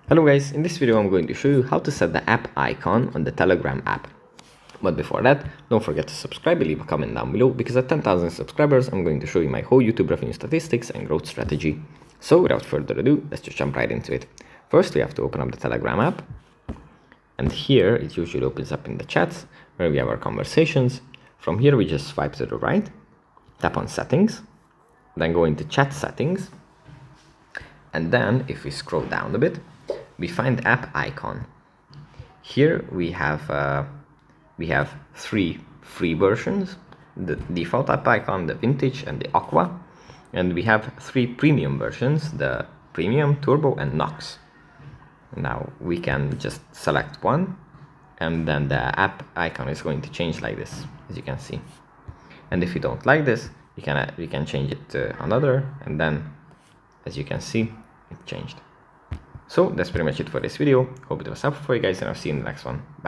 Hello guys, in this video I'm going to show you how to set the app icon on the Telegram app. But before that, don't forget to subscribe and leave a comment down below, because at 10,000 subscribers I'm going to show you my whole YouTube revenue statistics and growth strategy. So without further ado, let's just jump right into it. First we have to open up the Telegram app, and here it usually opens up in the chats where we have our conversations. From here we just swipe to the right, tap on settings, then go into chat settings, and then if we scroll down a bit, we find app icon. Here we have three free versions: the default app icon, the vintage, and the aqua. And we have three premium versions: the premium, turbo, and nox. Now we can just select one, and then the app icon is going to change like this, as you can see. And if you don't like this, we can change it to another, and then as you can see, it changed. So that's pretty much it for this video. Hope it was helpful for you guys, and I'll see you in the next one. Bye.